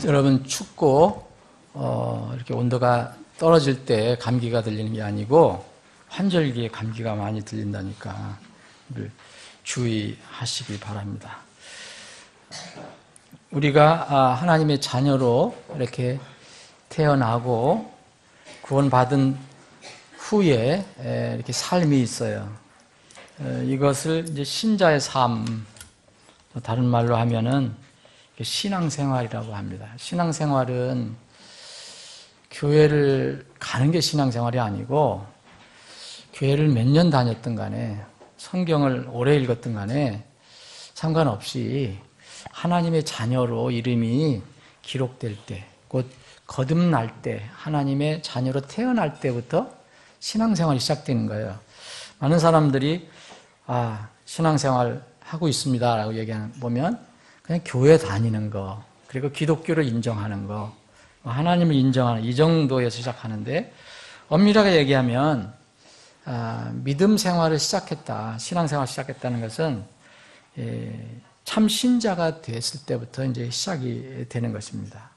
여러분 춥고 이렇게 온도가 떨어질 때 감기가 들리는 게 아니고 환절기에 감기가 많이 들린다니까 주의하시기 바랍니다. 우리가 하나님의 자녀로 이렇게 태어나고 구원받은 후에 이렇게 삶이 있어요. 이것을 이제 신자의 삶, 다른 말로 하면은 신앙생활이라고 합니다. 신앙생활은 교회를 가는 게 신앙생활이 아니고 교회를 몇 년 다녔든 간에 성경을 오래 읽었든 간에 상관없이 하나님의 자녀로 이름이 기록될 때, 곧 거듭날 때, 하나님의 자녀로 태어날 때부터 신앙생활이 시작되는 거예요. 많은 사람들이 신앙생활 하고 있습니다 라고 얘기하면 그냥 교회 다니는 거, 그리고 기독교를 인정하는 거, 하나님을 인정하는 이 정도에서 시작하는데, 엄밀하게 얘기하면 믿음 생활을 시작했다, 신앙생활을 시작했다는 것은 참 신자가 됐을 때부터 이제 시작이 되는 것입니다.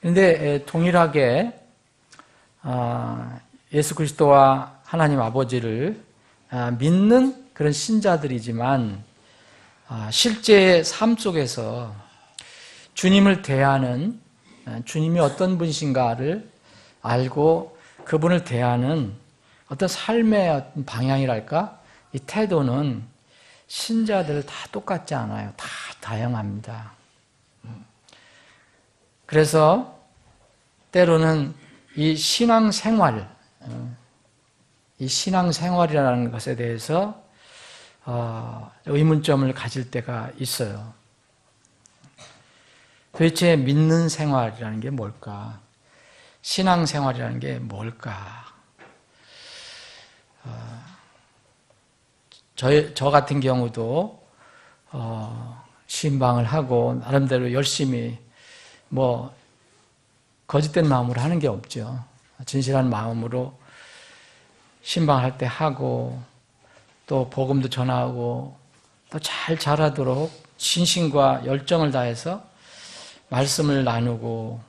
그런데 동일하게 예수 그리스도와 하나님 아버지를 믿는 그런 신자들이지만 실제 삶 속에서 주님을 대하는, 주님이 어떤 분이신가를 알고 그분을 대하는 어떤 삶의 어떤 방향이랄까? 이 태도는 신자들 다 똑같지 않아요. 다 다양합니다. 그래서 때로는 이 신앙생활이라는 것에 대해서 의문점을 가질 때가 있어요. 도대체 믿는 생활이라는 게 뭘까? 신앙생활이라는 게 뭘까? 저 같은 경우도 신방을 하고 나름대로 열심히 거짓된 마음으로 하는 게 없죠. 진실한 마음으로 신방할 때 하고 또 복음도 전하고 또 잘 자라도록 진심과 열정을 다해서 말씀을 나누고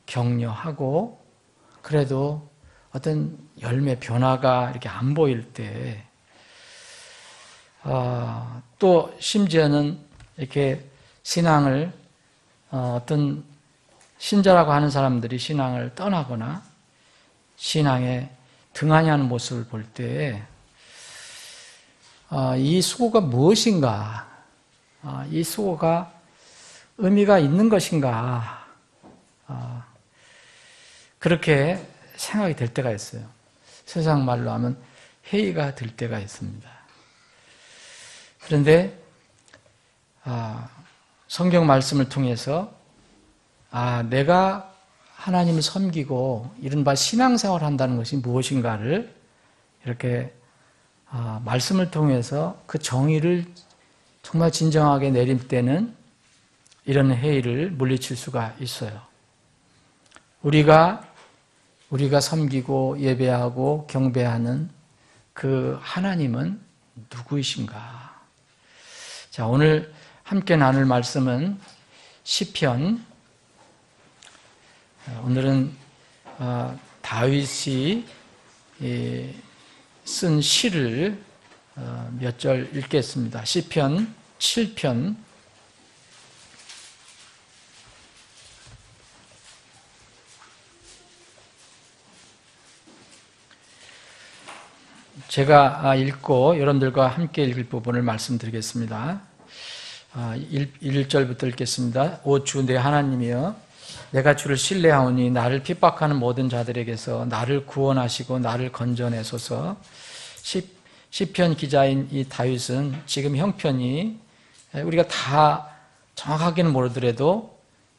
격려하고, 그래도 어떤 열매 변화가 이렇게 안 보일 때 또 심지어는 이렇게 신앙을 어떤 신자라고 하는 사람들이 신앙을 떠나거나 신앙에 등한히 하는 모습을 볼 때 이 수고가 무엇인가? 이 수고가 의미가 있는 것인가? 그렇게 생각이 될 때가 있어요. 세상 말로 하면 회의가 될 때가 있습니다. 그런데 성경 말씀을 통해서 내가 하나님을 섬기고 이른바 신앙생활을 한다는 것이 무엇인가를 이렇게 말씀을 통해서 그 정의를 정말 진정하게 내릴 때는 이런 회의를 물리칠 수가 있어요. 우리가 섬기고 예배하고 경배하는 그 하나님은 누구이신가? 자, 오늘 함께 나눌 말씀은 시편. 오늘은 다윗이 쓴 시를 몇 절 읽겠습니다. 시편 7편 제가 읽고 여러분들과 함께 읽을 부분을 말씀드리겠습니다. 1절부터 읽겠습니다. 오 주 내 하나님이여, 내가 주를 신뢰하오니 나를 핍박하는 모든 자들에게서 나를 구원하시고 나를 건져내소서. 시편 기자인 이 다윗은 지금 형편이 우리가 다 정확하게는 모르더라도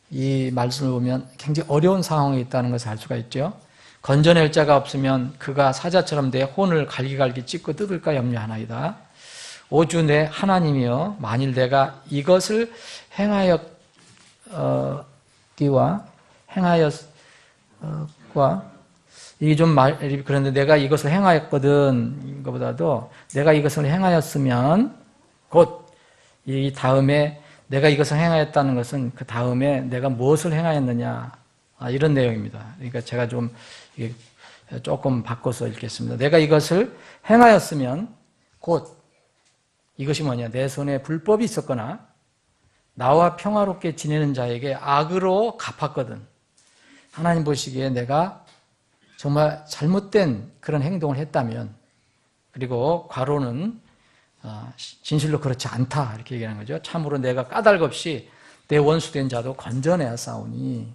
이 말씀을 보면 굉장히 어려운 상황에 있다는 것을 알 수가 있죠. 건져낼 자가 없으면 그가 사자처럼 내 혼을 갈기갈기 찢고 뜯을까 염려하나이다. 오 주 내 하나님이여, 만일 내가 이것을 이게 좀 그런데 내가 이것을 행하였거든, 이거보다도 내가 이것을 행하였으면 곧 이 다음에 내가 이것을 행하였다는 것은 그 다음에 내가 무엇을 행하였느냐, 이런 내용입니다. 그러니까 제가 좀 조금 바꿔서 읽겠습니다. 내가 이것을 행하였으면 곧 이것이 뭐냐, 내 손에 불법이 있었거나 나와 평화롭게 지내는 자에게 악으로 갚았거든. 하나님 보시기에 내가 정말 잘못된 그런 행동을 했다면, 그리고 괄호는 진실로 그렇지 않다 이렇게 얘기하는 거죠. 참으로 내가 까닭없이 내 원수된 자도 건져내야 싸우니,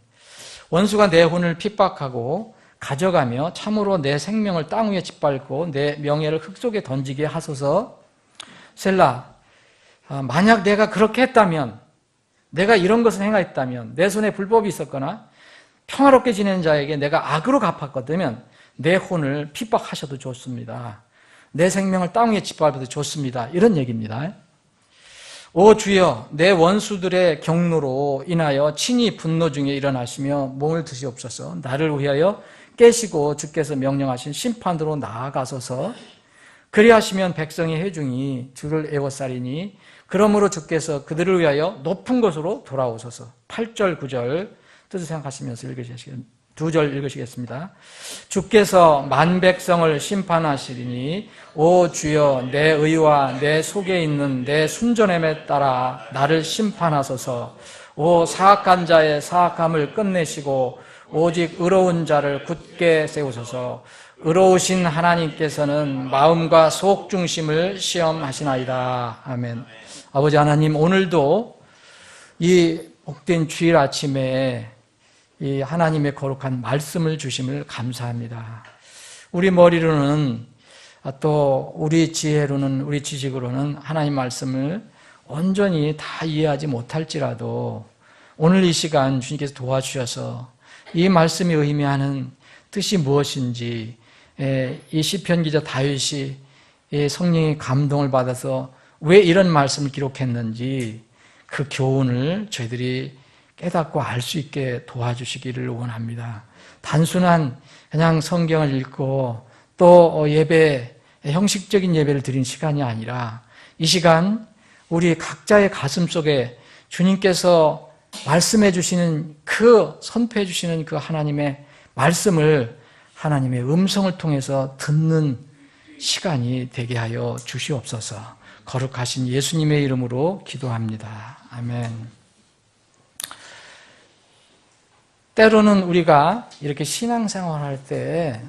원수가 내 혼을 핍박하고 가져가며 참으로 내 생명을 땅 위에 짓밟고 내 명예를 흙 속에 던지게 하소서. 셀라. 만약 내가 그렇게 했다면, 내가 이런 것을 행하였다면, 내 손에 불법이 있었거나 평화롭게 지내는 자에게 내가 악으로 갚았거든 내 혼을 핍박하셔도 좋습니다. 내 생명을 땅 위에 짓밟아도 좋습니다. 이런 얘기입니다. 오 주여, 내 원수들의 경로로 인하여 친히 분노 중에 일어나시며 몸을 드시옵소서. 나를 위하여 깨시고 주께서 명령하신 심판으로 나아가소서. 그리하시면 백성의 회중이 주를 애워싸리니 그러므로 주께서 그들을 위하여 높은 곳으로 돌아오소서. 8절 9절 뜻을 생각하시면서 읽으시겠습니다. 2절 읽으시겠습니다. 주께서 만백성을 심판하시리니 오 주여, 내 의와 내 속에 있는 내 순전함에 따라 나를 심판하소서. 오 사악한 자의 사악함을 끝내시고 오직 의로운 자를 굳게 세우소서. 의로우신 하나님께서는 마음과 속 중심을 시험하시나이다. 아멘. 아버지 하나님, 오늘도 이 복된 주일 아침에 이 하나님의 거룩한 말씀을 주심을 감사합니다. 우리 머리로는, 또 우리 지혜로는, 우리 지식으로는 하나님 말씀을 온전히 다 이해하지 못할지라도 오늘 이 시간 주님께서 도와주셔서 이 말씀이 의미하는 뜻이 무엇인지, 이 시편 기자 다윗이 성령의 감동을 받아서 왜 이런 말씀을 기록했는지 그 교훈을 저희들이 깨닫고 알 수 있게 도와주시기를 원합니다. 단순한 그냥 성경을 읽고 또 예배, 형식적인 예배를 드린 시간이 아니라 이 시간 우리 각자의 가슴 속에 주님께서 말씀해 주시는, 선포해 주시는 그 하나님의 말씀을, 하나님의 음성을 통해서 듣는 시간이 되게 하여 주시옵소서. 거룩하신 예수님의 이름으로 기도합니다. 아멘. 때로는 우리가 이렇게 신앙생활할 때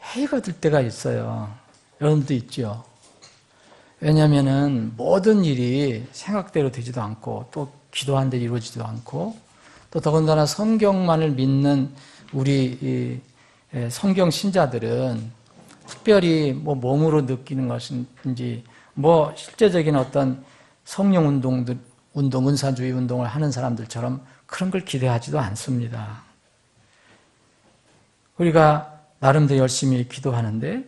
회의가 들 때가 있어요. 여러분도 있죠. 왜냐하면 모든 일이 생각대로 되지도 않고 또 기도한 대로 이루어지지도 않고, 또 더군다나 성경만을 믿는 우리 성경 신자들은 특별히 몸으로 느끼는 것인지 실제적인 어떤 성령 운동, 은사주의 운동을 하는 사람들처럼 그런 걸 기대하지도 않습니다. 우리가 나름대로 열심히 기도하는데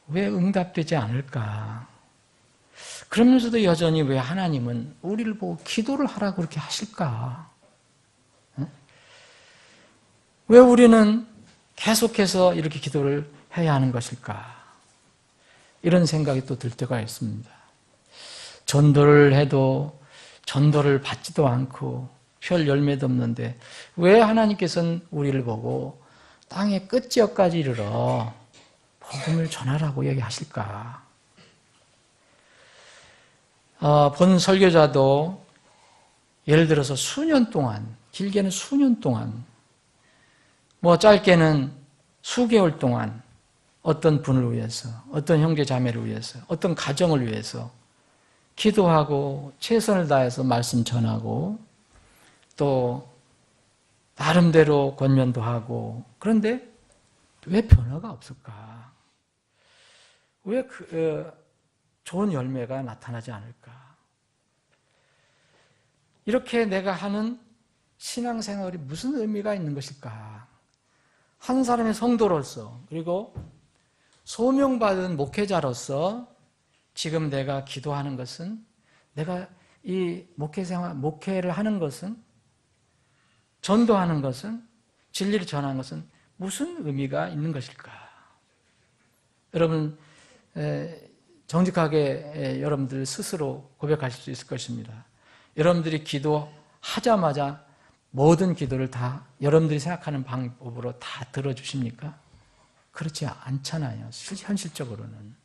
왜 응답되지 않을까? 그러면서도 여전히 왜 하나님은 우리를 보고 기도를 하라고 그렇게 하실까? 왜 우리는 계속해서 이렇게 기도를 해야 하는 것일까? 이런 생각이 또 들 때가 있습니다. 전도를 해도 전도를 받지도 않고 별 열매도 없는데 왜 하나님께서는 우리를 보고 땅의 끝지역까지 이르러 복음을 전하라고 얘기하실까? 본 설교자도 예를 들어서 수년 동안, 길게는 수년 동안, 짧게는 수개월 동안 어떤 분을 위해서, 어떤 형제 자매를 위해서, 어떤 가정을 위해서 기도하고 최선을 다해서 말씀 전하고 또 나름대로 권면도 하고, 그런데 왜 변화가 없을까? 왜 좋은 열매가 나타나지 않을까? 이렇게 내가 하는 신앙생활이 무슨 의미가 있는 것일까? 한 사람의 성도로서, 그리고 소명받은 목회자로서 지금 내가 기도하는 것은, 내가 이 목회를 하는 것은, 전도하는 것은, 진리를 전하는 것은 무슨 의미가 있는 것일까? 여러분, 정직하게 여러분들 스스로 고백하실 수 있을 것입니다. 여러분들이 기도하자마자 모든 기도를 다 여러분들이 생각하는 방법으로 다 들어주십니까? 그렇지 않잖아요. 현실적으로는.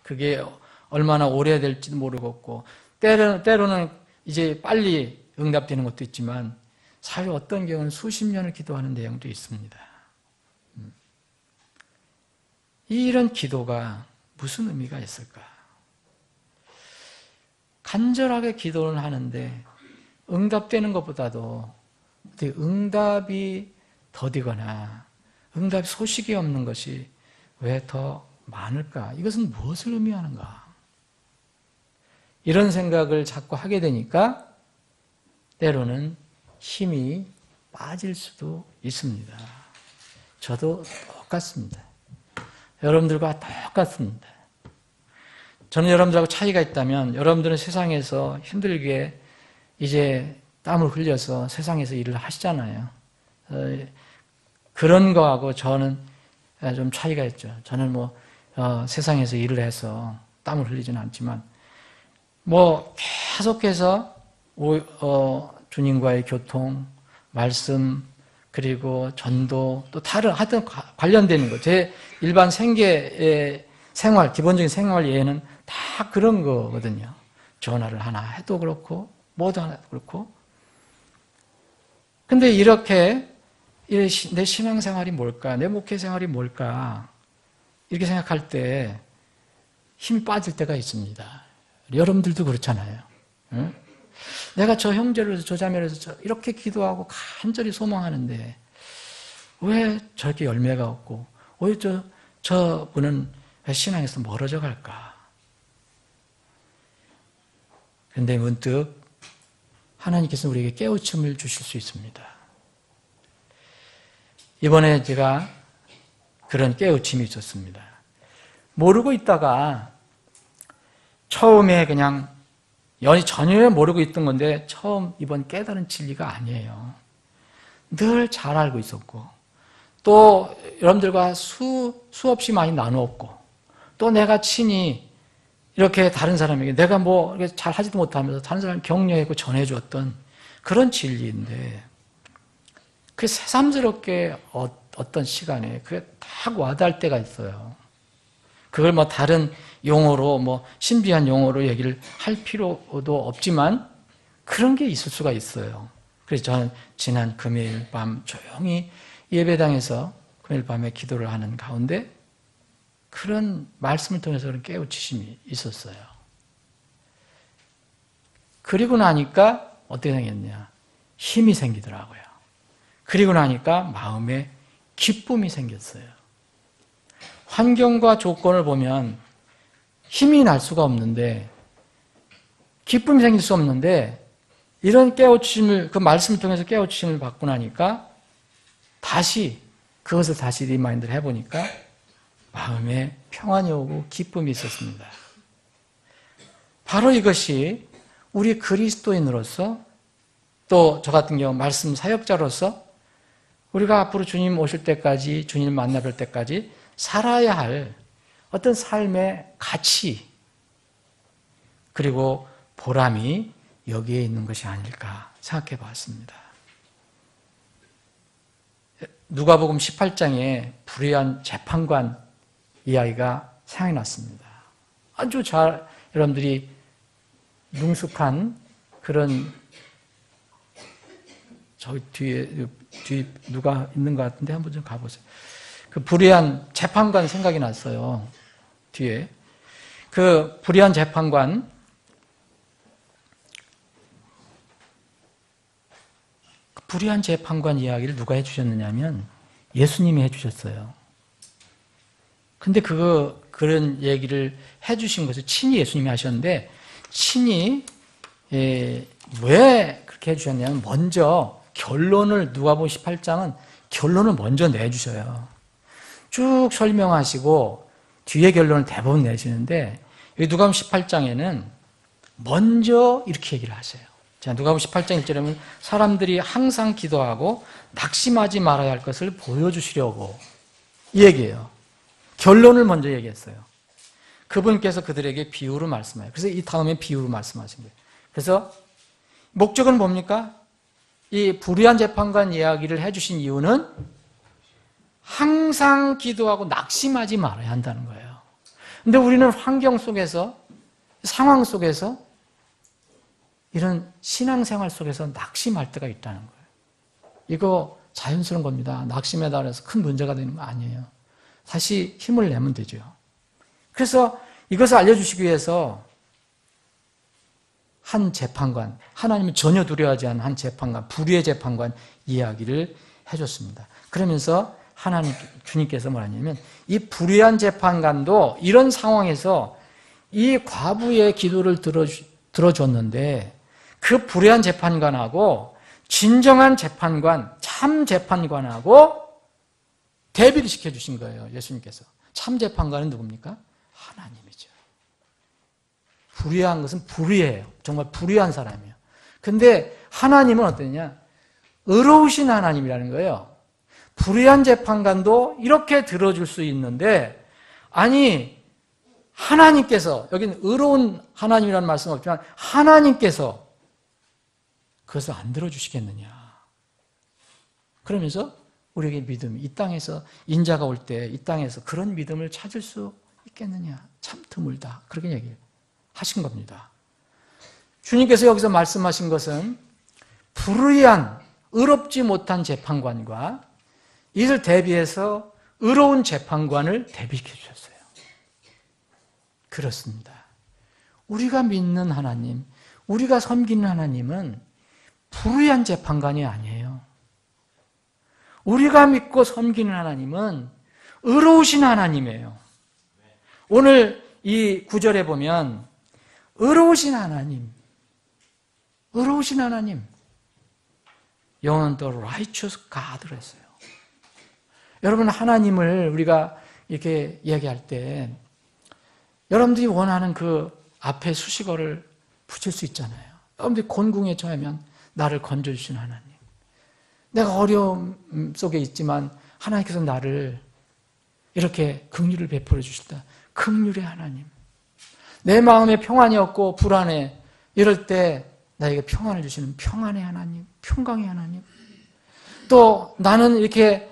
그게 얼마나 오래될지도 모르겠고 때로는 이제 빨리 응답되는 것도 있지만 사회 어떤 경우는 수십 년을 기도하는 내용도 있습니다. 이런 기도가 무슨 의미가 있을까? 간절하게 기도를 하는데 응답되는 것보다도 응답이 더디거나 응답 소식이 없는 것이 왜 더 많을까? 이것은 무엇을 의미하는가? 이런 생각을 자꾸 하게 되니까 때로는 힘이 빠질 수도 있습니다. 저도 똑같습니다. 여러분들과 똑같습니다. 저는 여러분들하고 차이가 있다면 여러분들은 세상에서 힘들게 이제 땀을 흘려서 세상에서 일을 하시잖아요. 그런 거하고 저는 좀 차이가 있죠. 저는 세상에서 일을 해서 땀을 흘리지는 않지만 계속해서 주님과의 교통, 말씀, 그리고 전도, 또 다른 하여튼 관련되는 거, 제 일반 생계의 생활, 기본적인 생활 예에는 다 그런 거거든요. 전화를 하나 해도 그렇고 뭐도 하나 해도 그렇고. 근데 이렇게 내 신앙생활이 뭘까? 내 목회생활이 뭘까? 이렇게 생각할 때 힘이 빠질 때가 있습니다. 여러분들도 그렇잖아요. 응? 내가 저 형제를 위해서 저 자매를 위해서 이렇게 기도하고 간절히 소망하는데 왜 저렇게 열매가 없고 왜 저분은 신앙에서 멀어져 갈까? 그런데 문득 하나님께서 우리에게 깨우침을 주실 수 있습니다. 이번에 제가 그런 깨우침이 있었습니다. 모르고 있다가 처음에 그냥 전혀 모르고 있던 건데 처음 이번 깨달은 진리가 아니에요. 늘 잘 알고 있었고 또 여러분들과 수없이 많이 나누었고 또 내가 친히 이렇게 다른 사람에게 내가 잘 하지도 못하면서 다른 사람 격려하고 전해주었던 그런 진리인데 그게 새삼스럽게 어떤 시간에 그게 딱 와닿을 때가 있어요. 그걸 다른 용어로 신비한 용어로 얘기를 할 필요도 없지만 그런 게 있을 수가 있어요. 그래서 저는 지난 금요일 밤 조용히 예배당에서 금요일 밤에 기도를 하는 가운데 그런 말씀을 통해서 그런 깨우치심이 있었어요. 그리고 나니까 어떻게 생겼냐? 힘이 생기더라고요. 그리고 나니까 마음에 기쁨이 생겼어요. 환경과 조건을 보면 힘이 날 수가 없는데 기쁨이 생길 수 없는데 이런 깨우침을 그 말씀을 통해서 깨우침을 받고 나니까 그것을 다시 리마인드를 해보니까 마음에 평안이 오고 기쁨이 있었습니다. 바로 이것이 우리 그리스도인으로서 또 저 같은 경우 말씀 사역자로서 우리가 앞으로 주님 오실 때까지 주님 만나뵐 때까지 살아야 할 어떤 삶의 가치 그리고 보람이 여기에 있는 것이 아닐까 생각해 봤습니다. 누가복음 18장에 불의한 재판관 이야기가 생각이 났습니다. 아주 여러분들이 능숙한 그런 저기 뒤에 누가 있는 것 같은데 한번 좀 가보세요. 그 불의한 재판관 생각이 났어요. 뒤에. 그 불의한 재판관, 불의한 재판관 이야기를 누가 해주셨느냐면 예수님이 해주셨어요. 근데 그런 얘기를 해주신 것을 친히 예수님이 하셨는데 친히 왜 그렇게 해주셨냐면 먼저 결론을 누가복음 18장은 결론을 먼저 내주셔요. 쭉 설명하시고 뒤에 결론을 대부분 내시는데 여기 누가복음 18장에는 먼저 이렇게 얘기를 하세요. 자, 누가복음 18장 1절에 보면 사람들이 항상 기도하고 낙심하지 말아야 할 것을 보여주시려고 이 얘기예요. 결론을 먼저 얘기했어요. 그분께서 그들에게 비유로 말씀해요. 그래서 이 다음에 비유로 말씀하신 거예요. 그래서 목적은 뭡니까? 이 불의한 재판관 이야기를 해주신 이유는 항상 기도하고 낙심하지 말아야 한다는 거예요. 근데 우리는 환경 속에서, 상황 속에서, 이런 신앙생활 속에서 낙심할 때가 있다는 거예요. 이거 자연스러운 겁니다. 낙심에다 그래서 큰 문제가 되는 거 아니에요. 다시 힘을 내면 되죠. 그래서 이것을 알려주시기 위해서 한 재판관, 하나님을 전혀 두려워하지 않는 한 재판관, 불의의 재판관 이야기를 해줬습니다. 그러면서 주님께서 뭐라냐면 이 불의한 재판관도 이런 상황에서 이 과부의 기도를 들어줬는데 그 불의한 재판관하고 진정한 재판관, 참 재판관하고 대비를 시켜주신 거예요. 예수님께서. 참 재판관은 누굽니까? 하나님이죠. 불의한 것은 불의해요. 정말 불의한 사람이에요. 근데 하나님은 어떠냐? 의로우신 하나님이라는 거예요. 불의한 재판관도 이렇게 들어줄 수 있는데, 아니, 하나님께서, 여기는 의로운 하나님이라는 말씀은 없지만, 하나님께서 그것을 안 들어주시겠느냐. 그러면서 우리에게 믿음, 이 땅에서 인자가 올 때 이 땅에서 그런 믿음을 찾을 수 있겠느냐. 참 드물다. 그렇게 얘기하신 겁니다. 주님께서 여기서 말씀하신 것은 불의한, 의롭지 못한 재판관과 이를 대비해서 의로운 재판관을 대비시켜 주셨어요. 그렇습니다. 우리가 믿는 하나님, 우리가 섬기는 하나님은 불의한 재판관이 아니에요. 우리가 믿고 섬기는 하나님은 의로우신 하나님이에요. 오늘 이 구절에 보면 의로우신 하나님, 의로우신 하나님, 영어는 the righteous God를 했어요. 여러분, 하나님을 우리가 이렇게 얘기할 때 여러분들이 원하는 그 앞에 수식어를 붙일 수 있잖아요. 여러분들이 곤궁에 처하면 나를 건져주신 하나님, 내가 어려움 속에 있지만 하나님께서 나를 이렇게 긍휼을 베풀어 주실다. 긍휼의 하나님. 내 마음에 평안이 없고 불안해. 이럴 때 나에게 평안을 주시는 평안의 하나님, 평강의 하나님. 또 나는 이렇게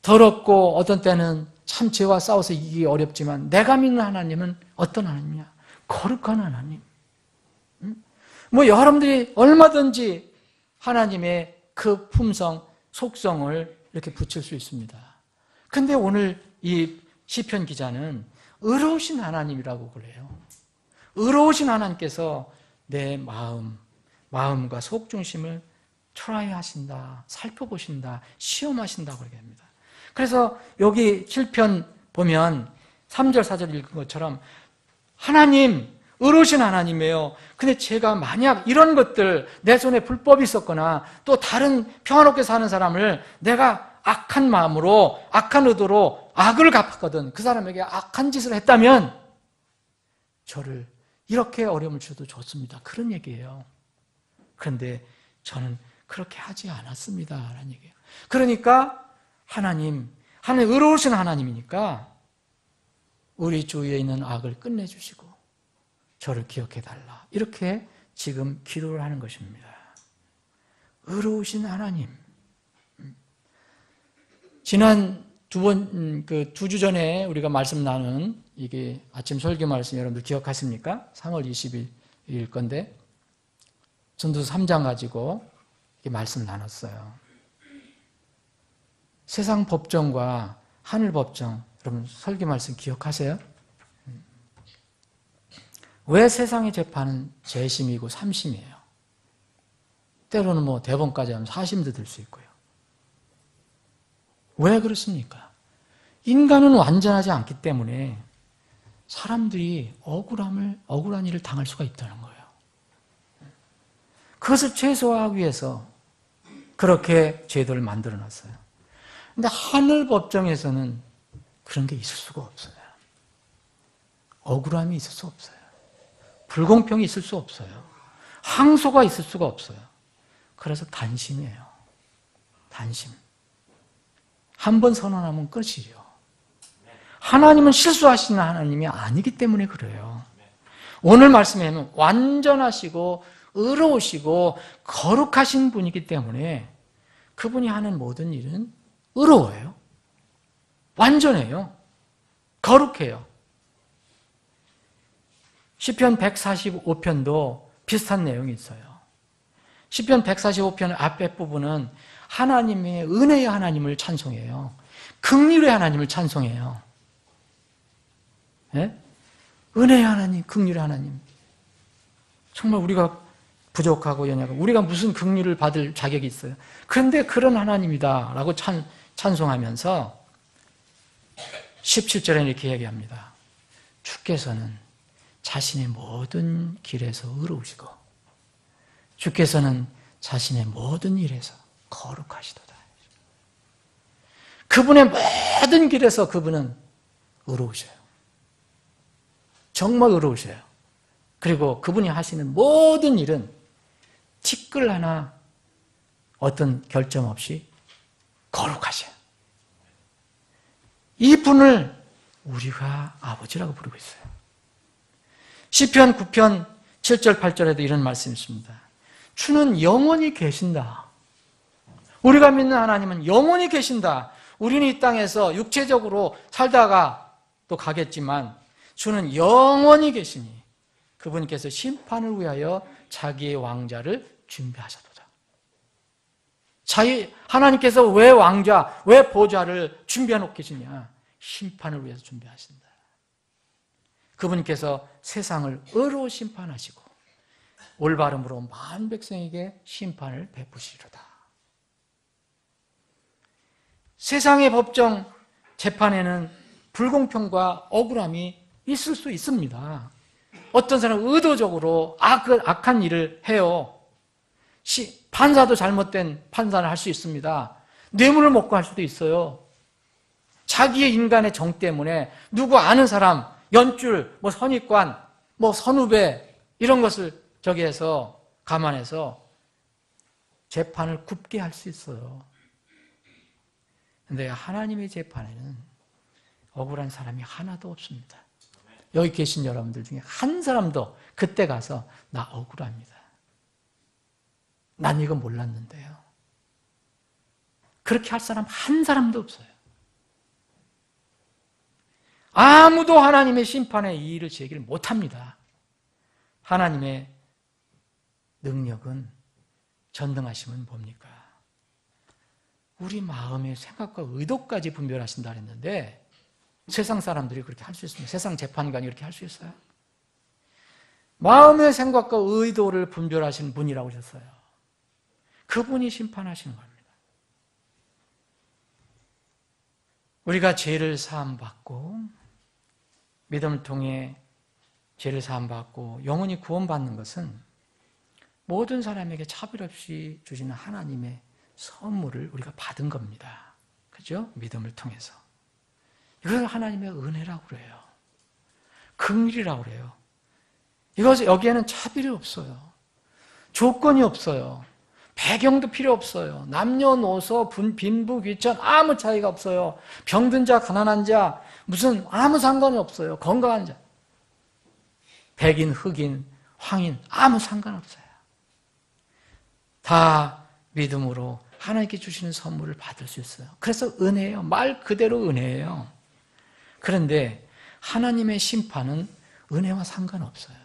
더럽고 어떤 때는 참 죄와 싸워서 이기기 어렵지만 내가 믿는 하나님은 어떤 하나님이냐? 거룩한 하나님. 뭐 여러분들이 얼마든지 하나님의 그 품성, 속성을 이렇게 붙일 수 있습니다. 근데 오늘 이 시편 기자는 의로우신 하나님이라고 그래요. 의로우신 하나님께서 내 마음과 속중심을 트라이 하신다, 살펴보신다, 시험하신다고 그렇게 합니다. 그래서 여기 7편 보면 3절, 4절 읽은 것처럼 하나님, 의로우신 하나님이에요. 근데 제가 만약 이런 것들, 내 손에 불법이 있었거나 또 다른 평안롭게 사는 사람을 내가 악한 마음으로, 악한 의도로 악을 갚았거든. 그 사람에게 악한 짓을 했다면 저를 이렇게 어려움을 줘도 좋습니다. 그런 얘기예요. 그런데 저는 그렇게 하지 않았습니다. 라는 얘기예요. 그러니까 하나님 의로우신 하나님이니까 우리 주위에 있는 악을 끝내주시고 저를 기억해달라. 이렇게 지금 기도를 하는 것입니다. 의로우신 하나님. 지난 두 주 전에 우리가 말씀 나눈 이게 아침 설교 말씀 여러분들 기억하십니까? 3월 20일 건데 전도서 3장 가지고 이렇게 말씀 나눴어요. 세상 법정과 하늘 법정, 여러분 설교 말씀 기억하세요? 왜 세상의 재판은 재심이고 3심이에요? 때로는 뭐 대법원까지 하면 4심도 될 수 있고요. 왜 그렇습니까? 인간은 완전하지 않기 때문에 사람들이 억울한 일을 당할 수가 있다는 거예요. 그것을 최소화하기 위해서 그렇게 제도를 만들어 놨어요. 근데 하늘 법정에서는 그런 게 있을 수가 없어요. 억울함이 있을 수 없어요. 불공평이 있을 수 없어요. 항소가 있을 수가 없어요. 그래서 단심이에요. 단심. 한 번 선언하면 끝이죠. 하나님은 실수하시는 하나님이 아니기 때문에 그래요. 오늘 말씀에 보면 완전하시고 의로우시고 거룩하신 분이기 때문에 그분이 하는 모든 일은 의로워요. 완전해요. 거룩해요. 시편 145편도 비슷한 내용이 있어요. 시편 145편 앞에 부분은 하나님의 은혜의 하나님을 찬송해요. 긍휼의 하나님을 찬송해요. 네? 은혜의 하나님, 긍휼의 하나님. 정말 우리가 부족하고 연약하고 우리가 무슨 긍휼을 받을 자격이 있어요. 그런데 그런 하나님이다라고 찬송하면서 17절에 이렇게 얘기합니다. 주께서는 자신의 모든 길에서 의로우시고 주께서는 자신의 모든 일에서 거룩하시도다. 그분의 모든 길에서 그분은 의로우셔요. 정말 의로우셔요. 그리고 그분이 하시는 모든 일은 티끌 하나 어떤 결점 없이 거룩하셔요. 이 분을 우리가 아버지라고 부르고 있어요. 시편 9편 7절 8절에도 이런 말씀이 있습니다. 주는 영원히 계신다. 우리가 믿는 하나님은 영원히 계신다. 우리는 이 땅에서 육체적으로 살다가 또 가겠지만 주는 영원히 계시니 그분께서 심판을 위하여 자기의 왕자를 준비하셨도다. 하나님께서 왜 왕자, 왜 보좌를 준비해 놓고 계시냐? 심판을 위해서 준비하신다. 그분께서 세상을 의로 심판하시고 올바름으로 만 백성에게 심판을 베푸시리로다. 세상의 법정 재판에는 불공평과 억울함이 있을 수 있습니다. 어떤 사람은 의도적으로 악한 일을 해요. 판사도 잘못된 판단을 할 수 있습니다. 뇌물을 먹고 할 수도 있어요. 자기의 인간의 정 때문에 누구 아는 사람, 연줄, 선입관, 선후배 이런 것을 저기해서 감안해서 재판을 굽게 할 수 있어요. 그런데 하나님의 재판에는 억울한 사람이 하나도 없습니다. 여기 계신 여러분들 중에 한 사람도 그때 가서 나 억울합니다. 난 이거 몰랐는데요. 그렇게 할 사람 한 사람도 없어요. 아무도 하나님의 심판에 이의를 제기를 못합니다. 하나님의 능력은 전능하심은 뭡니까? 우리 마음의 생각과 의도까지 분별하신다 그랬는데 세상 사람들이 그렇게 할 수 있습니다. 세상 재판관이 그렇게 할 수 있어요? 마음의 생각과 의도를 분별하시는 분이라고 하셨어요. 그분이 심판하시는 겁니다. 우리가 죄를 사함받고 믿음을 통해 죄를 사함받고 영원히 구원받는 것은 모든 사람에게 차별 없이 주시는 하나님의 선물을 우리가 받은 겁니다. 그죠? 믿음을 통해서. 이걸 하나님의 은혜라고 그래요. 긍휼이라고 그래요. 여기에는 차별이 없어요. 조건이 없어요. 배경도 필요 없어요. 남녀노소, 빈부, 귀천 아무 차이가 없어요. 병든 자, 가난한 자 무슨 아무 상관이 없어요. 건강한 자. 백인, 흑인, 황인 아무 상관없어요. 다 믿음으로 하나님께 주시는 선물을 받을 수 있어요. 그래서 은혜예요. 말 그대로 은혜예요. 그런데 하나님의 심판은 은혜와 상관없어요.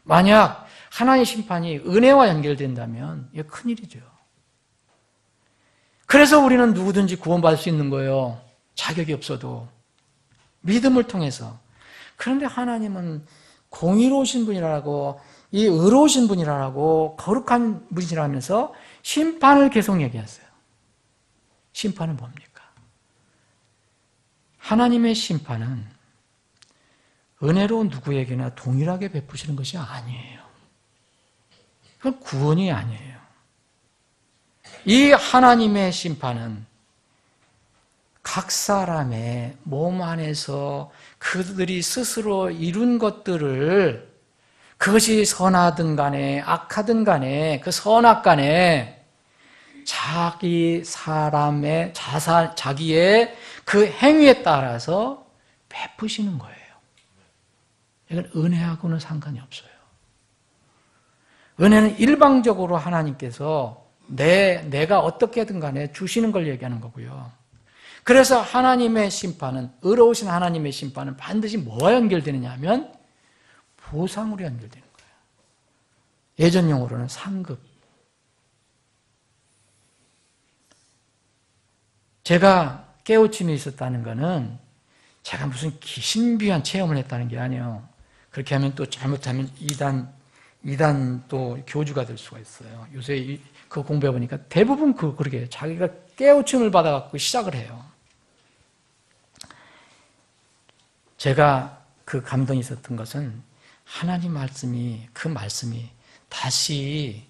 만약 하나님의 심판이 은혜와 연결된다면 이게 큰일이죠. 그래서 우리는 누구든지 구원받을 수 있는 거예요. 자격이 없어도. 믿음을 통해서. 그런데 하나님은 공의로우신 분이라고, 이 의로우신 분이라고, 거룩한 분이라면서 심판을 계속 얘기했어요. 심판은 뭡니까? 하나님의 심판은 은혜로 누구에게나 동일하게 베푸시는 것이 아니에요. 그건 구원이 아니에요. 이 하나님의 심판은 각 사람의 몸 안에서 그들이 스스로 이룬 것들을 그것이 선하든 간에 악하든 간에 그 자기의 그 행위에 따라서 베푸시는 거예요. 이건 은혜하고는 상관이 없어요. 은혜는 일방적으로 하나님께서 내가 어떻게든 간에 주시는 걸 얘기하는 거고요. 그래서 하나님의 심판은, 의로우신 하나님의 심판은 반드시 뭐와 연결되느냐 하면 보상으로 연결되는 거예요. 예전 용어로는 상급. 제가 깨우침이 있었다는 것은 제가 무슨 기신비한 체험을 했다는 게 아니에요. 그렇게 하면 또 잘못하면 이단 또 교주가 될 수가 있어요. 요새 그거 공부해 보니까 대부분 그렇게 자기가 깨우침을 받아갖고 시작을 해요. 제가 그 감동이 있었던 것은 하나님 말씀이, 그 말씀이 다시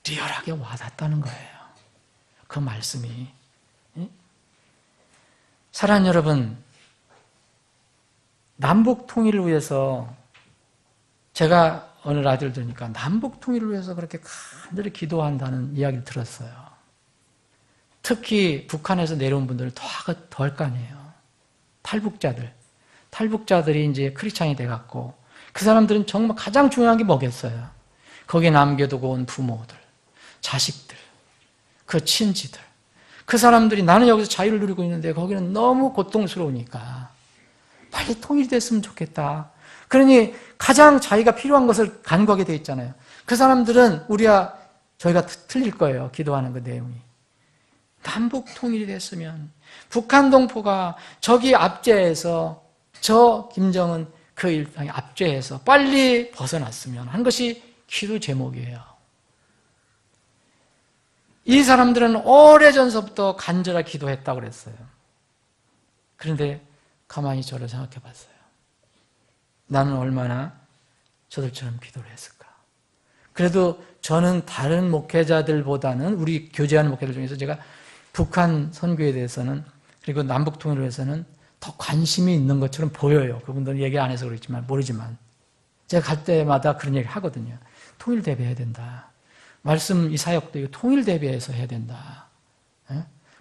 리얼하게 와닿았다는 거예요. 그 말씀이. 사랑하는 여러분, 남북 통일을 위해서 제가 어느 라디오를 들으니까 남북 통일을 위해서 그렇게 간절히 기도한다는 이야기를 들었어요. 특히 북한에서 내려온 분들은 더 할 거 아니에요. 탈북자들이 이제 크리스찬이 돼갖고 그 사람들은 정말 가장 중요한 게 뭐겠어요? 거기에 남겨두고 온 부모들, 자식들, 그 친지들. 그 사람들이 나는 여기서 자유를 누리고 있는데 거기는 너무 고통스러우니까 빨리 통일이 됐으면 좋겠다. 그러니 가장 자기가 필요한 것을 간구하게 돼 있잖아요. 그 사람들은 저희가 틀릴 거예요. 기도하는 그 내용이. 남북 통일이 됐으면 북한 동포가 저기 압제해서 저 김정은 그 일당이 압제해서 빨리 벗어났으면 하는 것이 기도 제목이에요. 이 사람들은 오래전서부터 간절하게 기도했다고 그랬어요. 그런데 가만히 저를 생각해 봤어요. 나는 얼마나 저들처럼 기도를 했을까. 그래도 저는 다른 목회자들보다는 우리 교제하는 목회자들 중에서 제가 북한 선교에 대해서는 그리고 남북 통일에 대해서는 더 관심이 있는 것처럼 보여요. 그분들은 얘기 안 해서 그렇지만 모르지만 제가 갈 때마다 그런 얘기를 하거든요. 통일 대비해야 된다. 말씀 이 사역도 이거 통일 대비해서 해야 된다.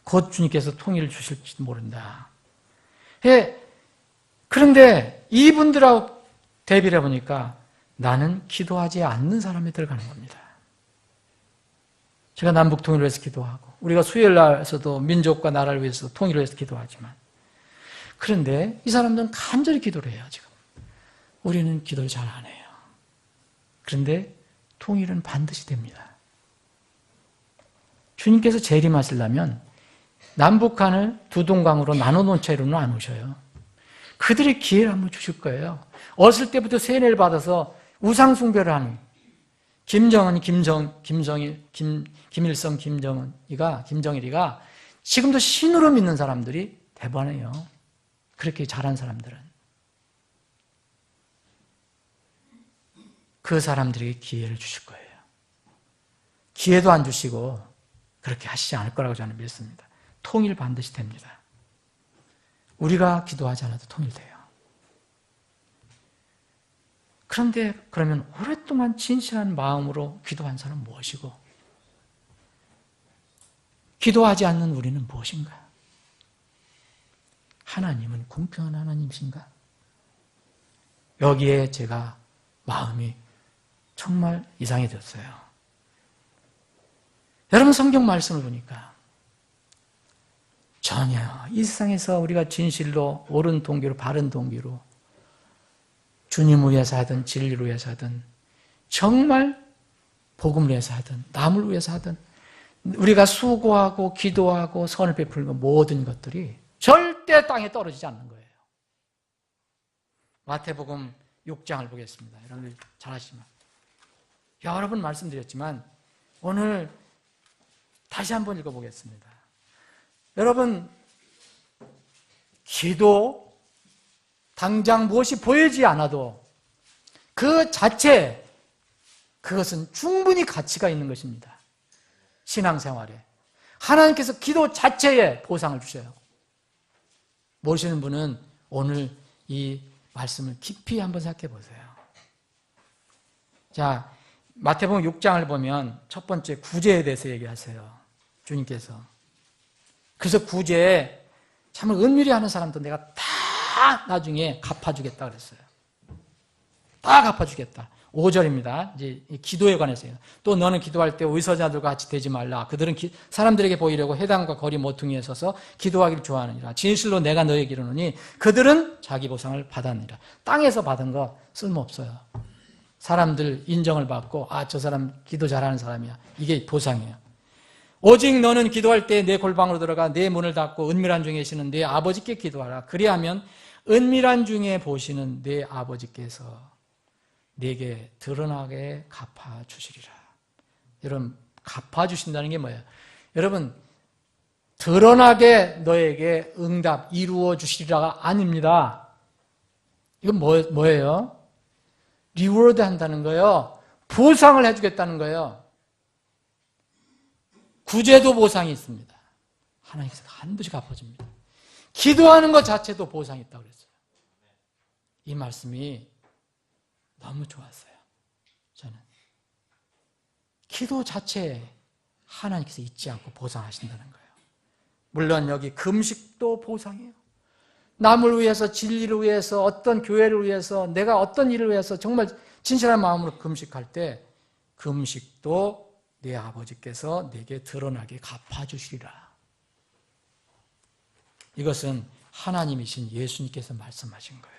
곧 주님께서 통일을 주실지도 모른다. 그런데 이분들하고 대비를 해보니까 나는 기도하지 않는 사람이 들어가는 겁니다. 제가 남북 통일을 위해서 기도하고 우리가 수요일날에서도 민족과 나라를 위해서 통일을 위해서 기도하지만 그런데 이 사람들은 간절히 기도를 해요. 지금 우리는 기도를 잘 안 해요. 그런데 통일은 반드시 됩니다. 주님께서 재림하시려면 남북한을 두 동강으로 나눠놓은 채로는 안 오셔요. 그들의 기회를 한번 주실 거예요. 어렸을 때부터 세뇌를 받아서 우상숭배를 하는 김정은, 김일성, 김정일이가 지금도 신으로 믿는 사람들이 대부분이에요. 그렇게 잘한 사람들은. 그 사람들에게 기회를 주실 거예요. 기회도 안 주시고 그렇게 하시지 않을 거라고 저는 믿습니다. 통일 반드시 됩니다. 우리가 기도하지 않아도 통일돼요. 그런데 그러면 오랫동안 진실한 마음으로 기도한 사람은 무엇이고 기도하지 않는 우리는 무엇인가? 하나님은 공평한 하나님이신가? 여기에 제가 마음이 정말 이상해졌어요. 여러분 성경 말씀을 보니까 전혀 이 세상에서 우리가 진실로 옳은 동기로 바른 동기로 주님을 위해서 하든 진리를 위해서 하든 정말 복음을 위해서 하든 남을 위해서 하든 우리가 수고하고 기도하고 선을 베풀는 모든 것들이 절대 땅에 떨어지지 않는 거예요. 마태복음 6장을 보겠습니다. 여러분들 잘 아시지만 여러 번 말씀드렸지만 오늘 다시 한번 읽어보겠습니다. 여러분 기도 당장 무엇이 보이지 않아도 그 자체 그것은 충분히 가치가 있는 것입니다. 신앙생활에 하나님께서 기도 자체에 보상을 주셔요. 모르시는 분은 오늘 이 말씀을 깊이 한번 생각해 보세요. 자, 마태복음 6장을 보면 첫 번째 구제에 대해서 얘기하세요. 주님께서. 그래서 구제에 정말 은밀히 하는 사람도 내가 다 나중에 갚아주겠다 그랬어요. 다 갚아주겠다. 5절입니다. 이제 기도에 관해서요. 또 너는 기도할 때 의서자들과 같이 되지 말라. 그들은 사람들에게 보이려고 회당과 거리 모퉁이에 서서 기도하기를 좋아하느니라. 진실로 내가 너에게 이르노니 그들은 자기 보상을 받았느니라. 땅에서 받은 거 쓸모없어요. 사람들 인정을 받고 저 사람 기도 잘하는 사람이야. 이게 보상이에요. 오직 너는 기도할 때 내 골방으로 들어가 내 문을 닫고 은밀한 중에 계시는 내 아버지께 기도하라. 그리하면 은밀한 중에 보시는 내 아버지께서 내게 드러나게 갚아주시리라. 여러분, 갚아주신다는 게 뭐예요? 여러분, 드러나게 너에게 응답 이루어 주시리라가 아닙니다. 이건 뭐예요? 리워드 한다는 거예요. 보상을 해주겠다는 거예요. 구제도 보상이 있습니다. 하나님께서 반드시 갚아줍니다. 기도하는 것 자체도 보상이 있다고 그랬어요. 이 말씀이 너무 좋았어요. 저는 기도 자체에 하나님께서 잊지 않고 보상하신다는 거예요. 물론 여기 금식도 보상이에요. 남을 위해서, 진리를 위해서, 어떤 교회를 위해서, 내가 어떤 일을 위해서 정말 진실한 마음으로 금식할 때 금식도 내 아버지께서 내게 드러나게 갚아주시리라. 이것은 하나님이신 예수님께서 말씀하신 거예요.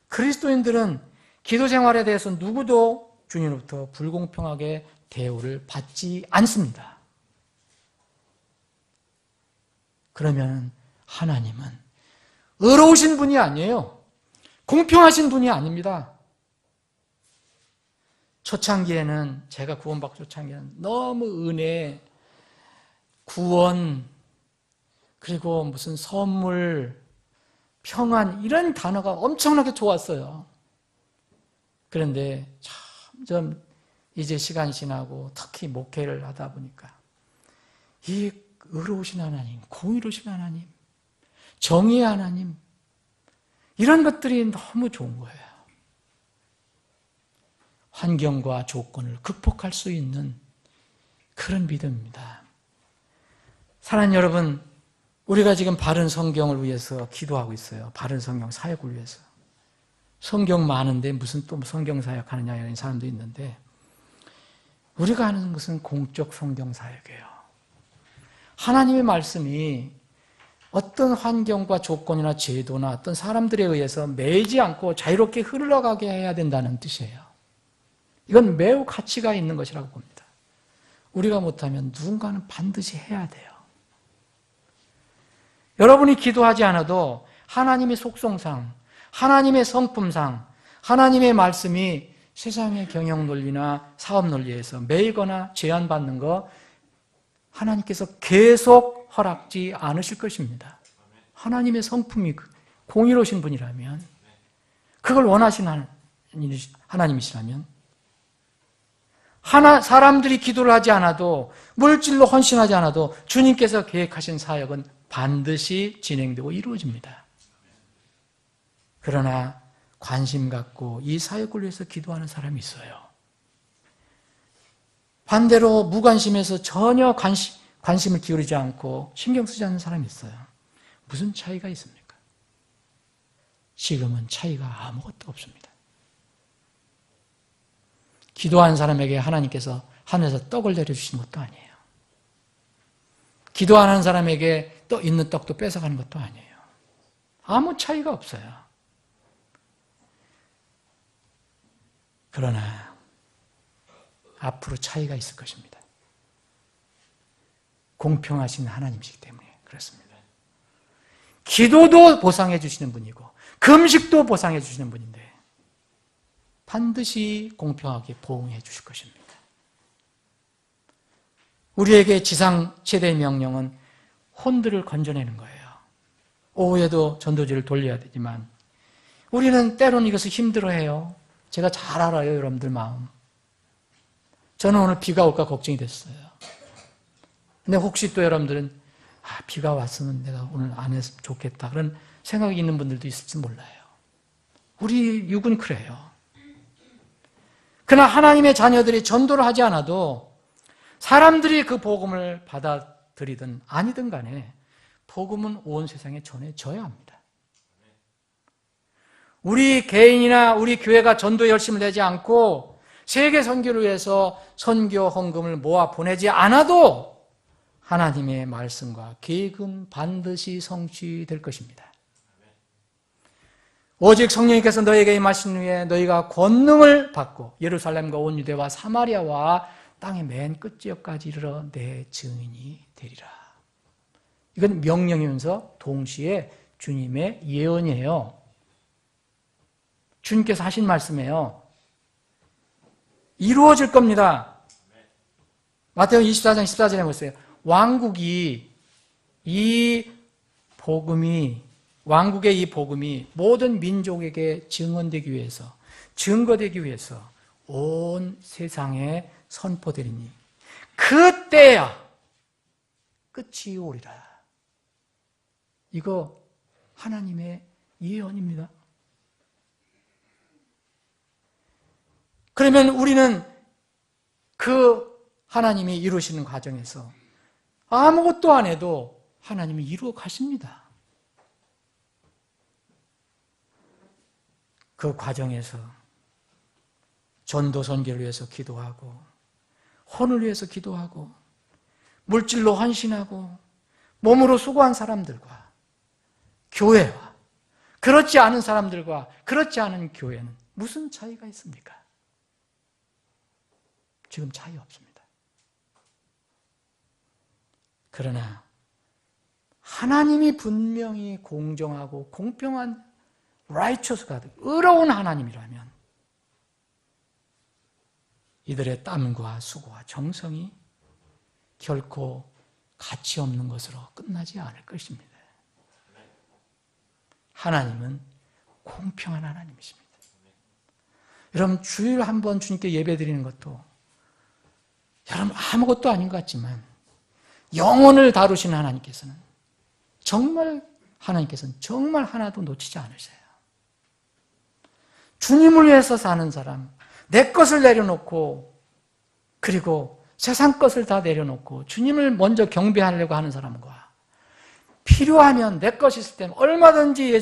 그리스도인들은 기도 생활에 대해서 누구도 주님으로부터 불공평하게 대우를 받지 않습니다. 그러면 하나님은 의로우신 분이 아니에요. 공평하신 분이 아닙니다. 초창기에는, 제가 구원받고 초창기에는 너무 은혜, 구원, 그리고 무슨 선물, 평안, 이런 단어가 엄청나게 좋았어요. 그런데 점점 이제 시간이 지나고 특히 목회를 하다 보니까 이 의로우신 하나님, 공의로우신 하나님, 정의의 하나님, 이런 것들이 너무 좋은 거예요. 환경과 조건을 극복할 수 있는 그런 믿음입니다. 사랑하는 여러분, 우리가 지금 바른 성경을 위해서 기도하고 있어요. 바른 성경 사역을 위해서. 성경 많은데 무슨 또 성경 사역하느냐 이런 사람도 있는데, 우리가 하는 것은 공적 성경 사역이에요. 하나님의 말씀이 어떤 환경과 조건이나 제도나 어떤 사람들에 의해서 매이지 않고 자유롭게 흘러가게 해야 된다는 뜻이에요. 이건 매우 가치가 있는 것이라고 봅니다. 우리가 못하면 누군가는 반드시 해야 돼요. 여러분이 기도하지 않아도 하나님의 속성상, 하나님의 성품상, 하나님의 말씀이 세상의 경영 논리나 사업 논리에서 매이거나 제한받는 거 하나님께서 계속 허락지 않으실 것입니다. 하나님의 성품이 공의로우신 분이라면, 그걸 원하시는 하나님이시라면, 사람들이 기도를 하지 않아도, 물질로 헌신하지 않아도 주님께서 계획하신 사역은 반드시 진행되고 이루어집니다. 그러나 관심 갖고 이 사역을 위해서 기도하는 사람이 있어요. 반대로 무관심해서 전혀 관심을 기울이지 않고 신경 쓰지 않는 사람이 있어요. 무슨 차이가 있습니까? 지금은 차이가 아무것도 없습니다. 기도하는 사람에게 하나님께서 하늘에서 떡을 내려주신 것도 아니에요. 기도하는 사람에게 있는 떡도 뺏어가는 것도 아니에요. 아무 차이가 없어요. 그러나 앞으로 차이가 있을 것입니다. 공평하신 하나님이시기 때문에 그렇습니다. 기도도 보상해 주시는 분이고 금식도 보상해 주시는 분인데 반드시 공평하게 보응해 주실 것입니다. 우리에게 지상 최대의 명령은 혼들을 건져내는 거예요. 오후에도 전도지를 돌려야 되지만 우리는 때로는 이것을 힘들어해요. 제가 잘 알아요, 여러분들 마음. 저는 오늘 비가 올까 걱정이 됐어요. 근데 혹시 또 여러분들은 비가 왔으면 내가 오늘 안 했으면 좋겠다 그런 생각이 있는 분들도 있을지 몰라요. 우리 육은 그래요. 그러나 하나님의 자녀들이 전도를 하지 않아도 사람들이 그 복음을 받아 드리든 아니든 간에 복음은 온 세상에 전해져야 합니다. 우리 개인이나 우리 교회가 전도에 열심을 내지 않고 세계 선교를 위해서 선교 헌금을 모아 보내지 않아도 하나님의 말씀과 계획은 반드시 성취될 것입니다. 오직 성령님께서 너에게 임하신 후에 너희가 권능을 받고 예루살렘과 온 유대와 사마리아와 땅의 맨 끝지역까지 이르러 내 증인이 되리라. 이건 명령이면서 동시에 주님의 예언이에요. 주님께서 하신 말씀이에요. 이루어질 겁니다. 마태복음 24장 14절에 보세요. 왕국의 이 복음이 모든 민족에게 증언되기 위해서, 증거되기 위해서 온 세상에 선포되리니 그때야 끝이 오리라. 이거 하나님의 예언입니다. 그러면 우리는 그 하나님이 이루시는 과정에서 아무것도 안 해도 하나님이 이루어 가십니다. 그 과정에서 전도 선교를 위해서 기도하고 혼을 위해서 기도하고 물질로 헌신하고 몸으로 수고한 사람들과 교회와 그렇지 않은 사람들과 그렇지 않은 교회는 무슨 차이가 있습니까? 지금 차이 없습니다. 그러나 하나님이 분명히 공정하고 공평한 righteous God, 의로운 하나님이라면 이들의 땀과 수고와 정성이 결코 가치 없는 것으로 끝나지 않을 것입니다. 하나님은 공평한 하나님이십니다. 여러분 주일 한 번 주님께 예배드리는 것도 여러분 아무것도 아닌 것 같지만 영혼을 다루시는 하나님께서는 정말 하나도 놓치지 않으세요. 주님을 위해서 사는 사람, 내 것을 내려놓고 그리고 세상 것을 다 내려놓고 주님을 먼저 경배하려고 하는 사람과 필요하면 내 것이 있을 때는 얼마든지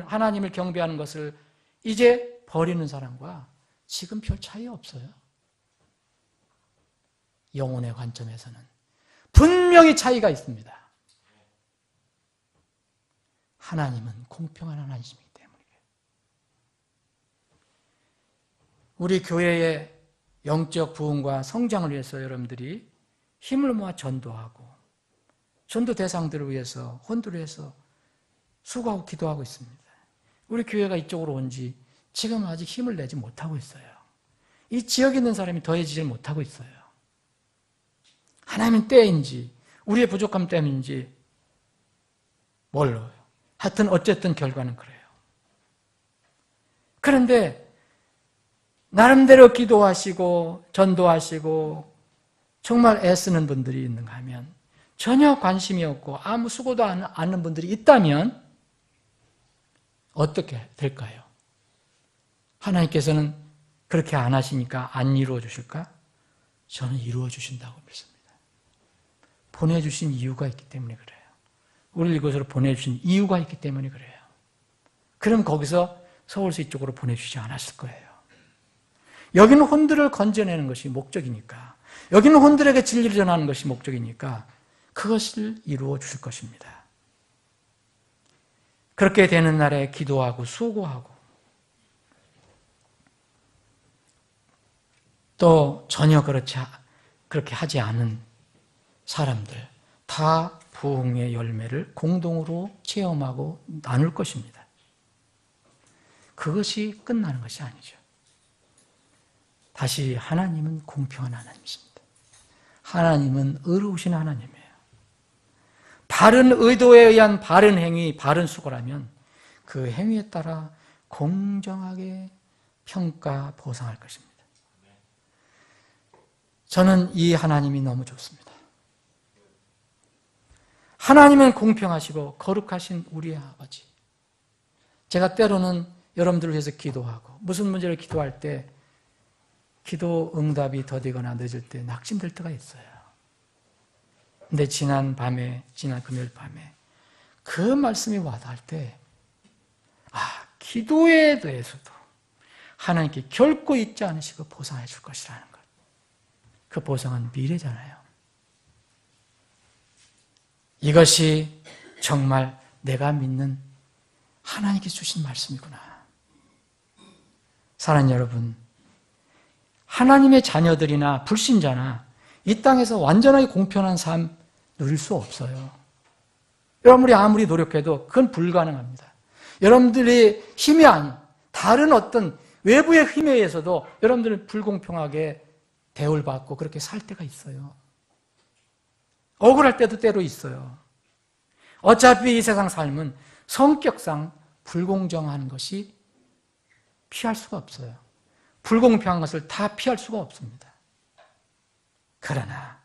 하나님을 경배하는 것을 이제 버리는 사람과 지금 별 차이 없어요. 영혼의 관점에서는 분명히 차이가 있습니다. 하나님은 공평한 하나님이기 때문이에요. 우리 교회의 영적 부흥과 성장을 위해서 여러분들이 힘을 모아 전도하고 전도 대상들을 위해서 혼들을 위해서 수고하고 기도하고 있습니다. 우리 교회가 이쪽으로 온 지 지금 아직 힘을 내지 못하고 있어요. 이 지역에 있는 사람이 더해지지 못하고 있어요. 하나님은 때인지 우리의 부족함 때문인지 몰라요. 하여튼 어쨌든 결과는 그래요. 그런데 나름대로 기도하시고 전도하시고 정말 애쓰는 분들이 있는가 하면 전혀 관심이 없고 아무 수고도 않는 분들이 있다면 어떻게 될까요? 하나님께서는 그렇게 안 하시니까 안 이루어 주실까? 저는 이루어 주신다고 믿습니다. 보내주신 이유가 있기 때문에 그래요. 우리를 이곳으로 보내주신 이유가 있기 때문에 그래요. 그럼 거기서 서울시 이쪽으로 보내주지 않았을 거예요. 여기는 혼들을 건져내는 것이 목적이니까, 여기는 혼들에게 진리를 전하는 것이 목적이니까 그것을 이루어 주실 것입니다. 그렇게 되는 날에 기도하고 수고하고 또 전혀 그렇게 하지 않은 사람들 다 부흥의 열매를 공동으로 체험하고 나눌 것입니다. 그것이 끝나는 것이 아니죠. 다시 하나님은 공평한 하나님이십니다. 하나님은 의로우신 하나님이에요. 바른 의도에 의한 바른 행위, 바른 수고라면 그 행위에 따라 공정하게 평가, 보상할 것입니다. 저는 이 하나님이 너무 좋습니다. 하나님은 공평하시고 거룩하신 우리의 아버지. 제가 때로는 여러분들을 위해서 기도하고 무슨 문제를 기도할 때 기도 응답이 더디거나 늦을 때 낙심될 때가 있어요. 근데 지난 금요일 밤에 그 말씀이 와닿을 때, 기도에 대해서도 하나님께 결코 잊지 않으시고 보상해 줄 것이라는 것. 그 보상은 미래잖아요. 이것이 정말 내가 믿는 하나님께 주신 말씀이구나. 사랑하는 여러분, 하나님의 자녀들이나 불신자나 이 땅에서 완전하게 공평한 삶 누릴 수 없어요. 여러분이 아무리 노력해도 그건 불가능합니다. 여러분들의 힘이 아닌 다른 어떤 외부의 힘에 의해서도 여러분들은 불공평하게 대우를 받고 그렇게 살 때가 있어요. 억울할 때도 때로 있어요. 어차피 이 세상 삶은 성격상 불공정한 것이 피할 수가 없어요. 불공평한 것을 다 피할 수가 없습니다. 그러나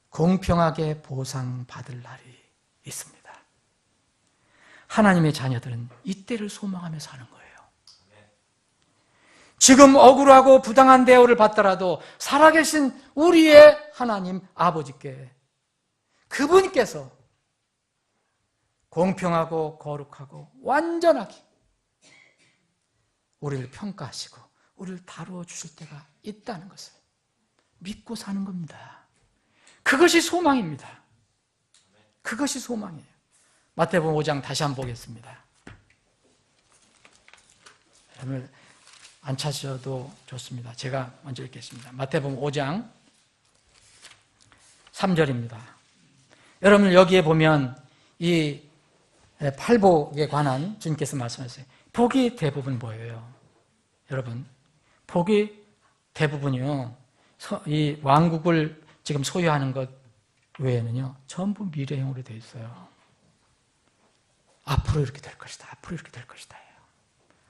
공평하게 보상받을 날이 있습니다. 하나님의 자녀들은 이때를 소망하며 사는 거예요. 지금 억울하고 부당한 대우를 받더라도 살아계신 우리의 하나님 아버지께, 그분께서 공평하고 거룩하고 완전하게 우리를 평가하시고 우리를 다루어 주실 때가 있다는 것을 믿고 사는 겁니다. 그것이 소망입니다. 그것이 소망이에요. 마태복음 5장 다시 한번 보겠습니다. 여러분 안 찾으셔도 좋습니다. 제가 먼저 읽겠습니다. 마태복음 5장 3절입니다. 여러분 여기에 보면 이 팔복에 관한 주님께서 말씀하셨어요. 복이 대부분 뭐예요? 여러분, 복이 대부분이요, 이 왕국을 지금 소유하는 것 외에는요, 전부 미래형으로 되어 있어요. 앞으로 이렇게 될 것이다. 앞으로 이렇게 될 것이다.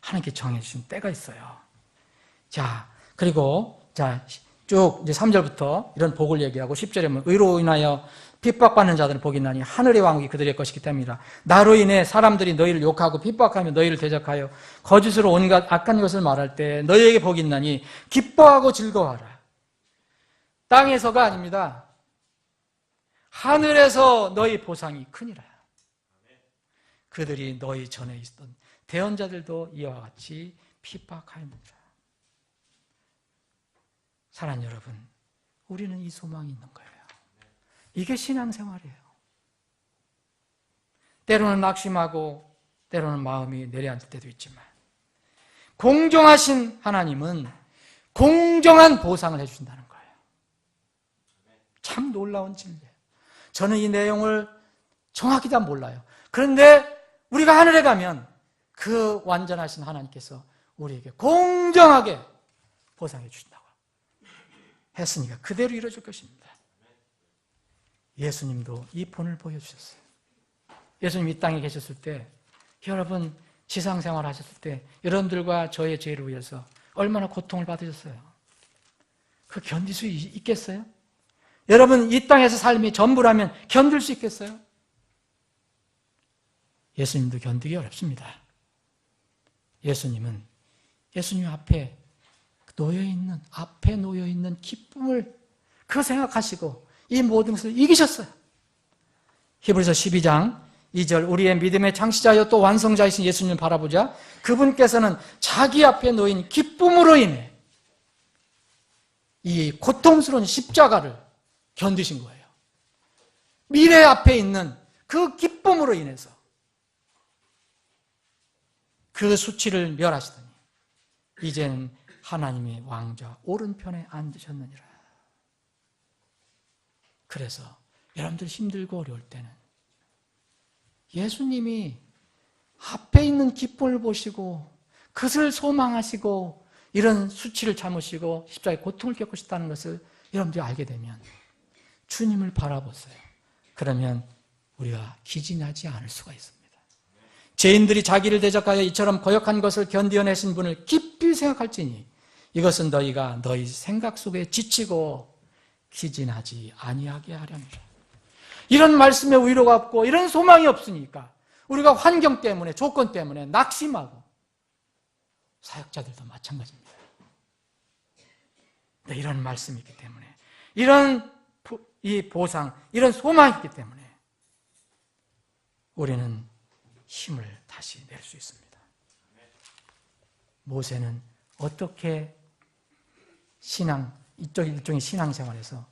하나님께 정해주신 때가 있어요. 자, 그리고 쭉 이제 3절부터 이런 복을 얘기하고 10절에 보면 의로 인하여 핍박받는 자들은 복이 있나니 하늘의 왕국이 그들의 것이기 때문이라. 나로 인해 사람들이 너희를 욕하고 핍박하며 너희를 대적하여 거짓으로 온갖 악한 것을 말할 때 너희에게 복이 있나니 기뻐하고 즐거워하라. 땅에서가 아닙니다. 하늘에서 너희 보상이 크니라. 그들이 너희 전에 있었던 대언자들도 이와 같이 핍박하였느니라. 사랑하는 여러분, 우리는 이 소망이 있는 거예요. 이게 신앙생활이에요. 때로는 낙심하고 때로는 마음이 내려앉을 때도 있지만 공정하신 하나님은 공정한 보상을 해주신다는 거예요. 참 놀라운 진리예요. 저는 이 내용을 정확히 다 몰라요. 그런데 우리가 하늘에 가면 그 완전하신 하나님께서 우리에게 공정하게 보상해 주신다고 했으니까 그대로 이루어질 것입니다. 예수님도 이 본을 보여주셨어요. 예수님 이 땅에 계셨을 때, 여러분 지상생활 하셨을 때 여러분들과 저의 죄를 위해서 얼마나 고통을 받으셨어요. 그 견딜 수 있겠어요? 여러분 이 땅에서 삶이 전부라면 견딜 수 있겠어요? 예수님도 견디기 어렵습니다. 예수님은 예수님 앞에 놓여있는 기쁨을 그 생각하시고 이 모든 것을 이기셨어요. 히브리서 12장 2절 우리의 믿음의 창시자여 또 완성자이신 예수님을 바라보자. 그분께서는 자기 앞에 놓인 기쁨으로 인해 이 고통스러운 십자가를 견디신 거예요. 미래 앞에 있는 그 기쁨으로 인해서 그 수치를 멸하시더니 이제는 하나님의 왕좌 오른편에 앉으셨느니라. 그래서 여러분들 힘들고 어려울 때는 예수님이 앞에 있는 기쁨을 보시고 그것을 소망하시고 이런 수치를 참으시고 십자가의 고통을 겪으셨다는 것을 여러분들이 알게 되면 주님을 바라보세요. 그러면 우리가 기진하지 않을 수가 있습니다. 죄인들이 자기를 대적하여 이처럼 거역한 것을 견디어내신 분을 깊이 생각할지니 이것은 너희가 너희 생각 속에 지치고 기진하지 아니하게 하렵니다. 이런 말씀에 위로가 없고 이런 소망이 없으니까 우리가 환경 때문에 조건 때문에 낙심하고 사역자들도 마찬가지입니다. 근데 이런 말씀이 있기 때문에 이 보상, 이런 소망이 있기 때문에 우리는 힘을 다시 낼 수 있습니다. 모세는 어떻게 일종의 신앙생활에서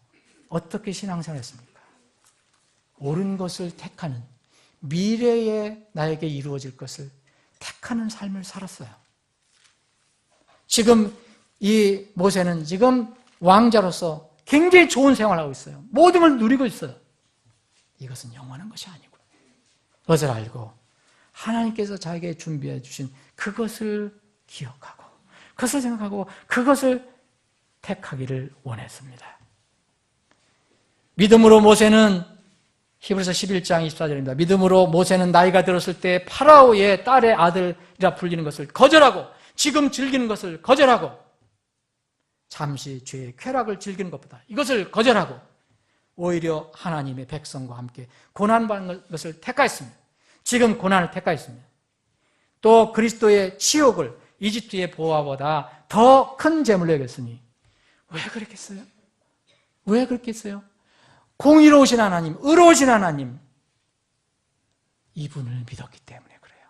어떻게 신앙생활했습니까? 옳은 것을 택하는, 미래에 나에게 이루어질 것을 택하는 삶을 살았어요. 지금 이 모세는 지금 왕자로서 굉장히 좋은 생활을 하고 있어요. 모든 걸 누리고 있어요. 이것은 영원한 것이 아니고 그것을 알고 하나님께서 자기에게 준비해 주신 그것을 기억하고 그것을 생각하고 그것을 택하기를 원했습니다. 믿음으로 모세는 히브리서 11장 24절입니다. 믿음으로 모세는 나이가 들었을 때 파라오의 딸의 아들이라 불리는 것을 거절하고 지금 즐기는 것을 거절하고 잠시 죄의 쾌락을 즐기는 것보다 이것을 거절하고 오히려 하나님의 백성과 함께 고난받는 것을 택하였습니다. 지금 고난을 택하였습니다. 또 그리스도의 치욕을 이집트의 보화보다 더 큰 재물로 여겼으니 왜 그랬겠어요? 왜 그랬겠어요? 공의로우신 하나님, 의로우신 하나님, 이분을 믿었기 때문에 그래요.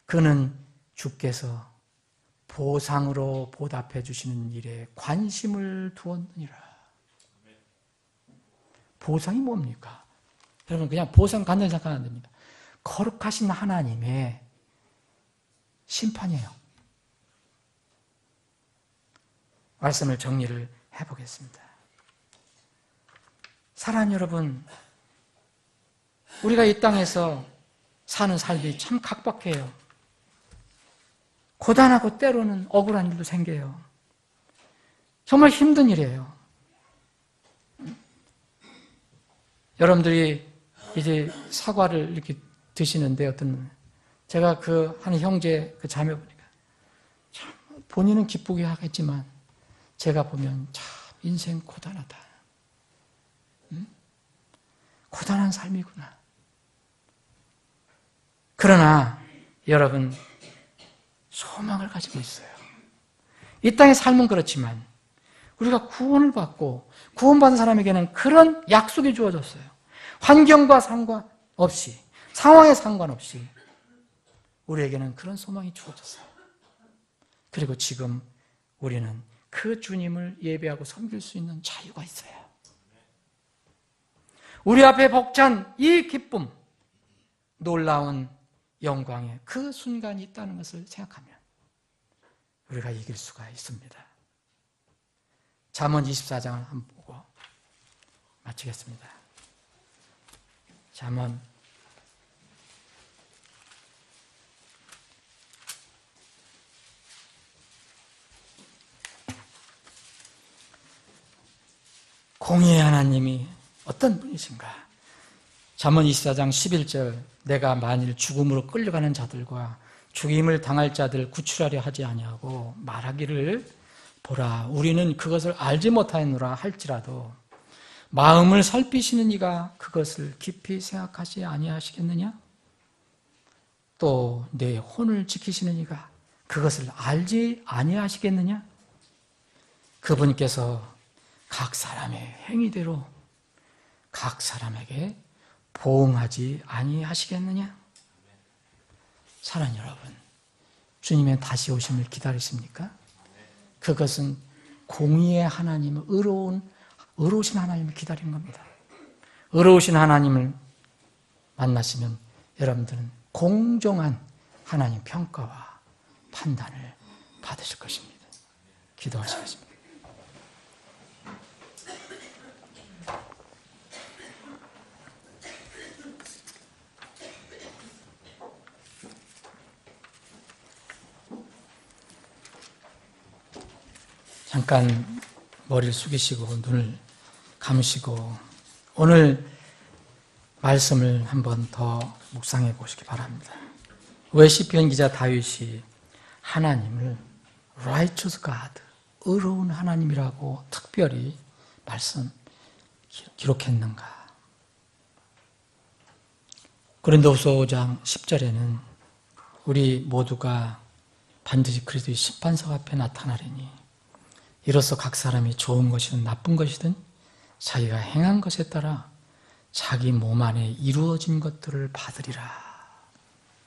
그는 주께서 보상으로 보답해 주시는 일에 관심을 두었느니라. 보상이 뭡니까? 여러분 그냥 보상 간단히 생각하면 안 됩니다. 거룩하신 하나님의 심판이에요. 말씀을 정리를 해보겠습니다. 사랑하는 여러분, 우리가 이 땅에서 사는 삶이 참 각박해요. 고단하고 때로는 억울한 일도 생겨요. 정말 힘든 일이에요. 여러분들이 이제 사과를 이렇게 드시는데 제가 한 형제 그 자매 보니까 참 본인은 기쁘게 하겠지만 제가 보면 참 인생 고단하다. 고단한 삶이구나. 그러나 여러분 소망을 가지고 있어요. 이 땅의 삶은 그렇지만 우리가 구원을 받고 구원받은 사람에게는 그런 약속이 주어졌어요. 환경과 상관없이, 상황에 상관없이 우리에게는 그런 소망이 주어졌어요. 그리고 지금 우리는 그 주님을 예배하고 섬길 수 있는 자유가 있어요. 우리 앞에 벅찬 이 기쁨, 놀라운 영광의 그 순간이 있다는 것을 생각하면 우리가 이길 수가 있습니다. 잠언 24장을 한번 보고 마치겠습니다. 잠언 '공의의 하나님이 어떤 분이신가?' 잠언 24장 11절 내가 만일 죽음으로 끌려가는 자들과 죽임을 당할 자들 구출하려 하지 아니하고 말하기를 보라 우리는 그것을 알지 못하였노라 할지라도 마음을 살피시는 이가 그것을 깊이 생각하지 아니하시겠느냐? 또 내 혼을 지키시는 이가 그것을 알지 아니하시겠느냐? 그분께서 각 사람의 행위대로 각 사람에게 보응하지 아니하시겠느냐? 사랑하는 여러분, 주님의 다시 오심을 기다리십니까? 그것은 공의의 하나님, 의로우신 하나님을 기다리는 겁니다. 의로우신 하나님을 만나시면 여러분들은 공정한 하나님 평가와 판단을 받으실 것입니다. 기도하시겠습니다. 잠깐 머리를 숙이시고 눈을 감으시고 오늘 말씀을 한 번 더 묵상해 보시기 바랍니다. 왜 시편 기자 다윗이 하나님을 righteous God, 의로운 하나님이라고 특별히 기록했는가? 고린도후서 5장 10절에는 우리 모두가 반드시 그리스도의 심판석 앞에 나타나리니 이로써 각 사람이 좋은 것이든 나쁜 것이든 자기가 행한 것에 따라 자기 몸 안에 이루어진 것들을 받으리라.